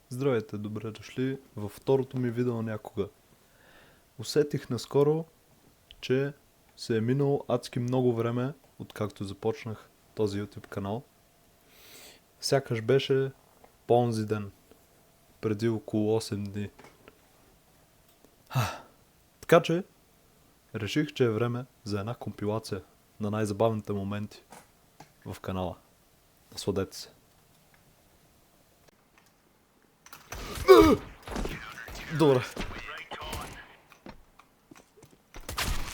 Здравейте, добре дошли във второто ми видео някога. Усетих наскоро, че се е минало адски много време, откакто започнах този YouTube канал. Сякаш беше по-онзи ден, преди около 8 дни. Така че, реших, че е време за една компилация на най-забавните моменти в канала. Насладете се. Добре.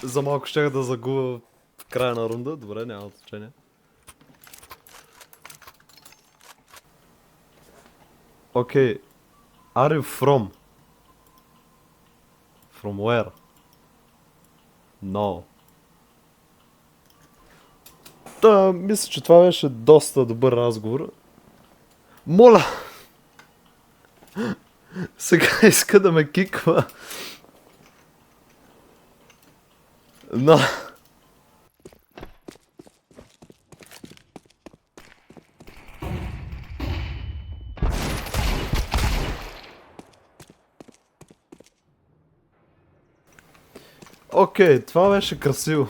За малко щях да загубя в края на рунда. Добре, няма значение. Окей. Are you from? From where? No. Та, мисля, че това беше доста добър разговор. Моля! Сега иска да ме киква. Но... Окей, това беше красиво.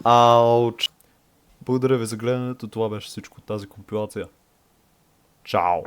Ауч. Благодаря ви за гледането, това беше всичко от тази компилация. Чао!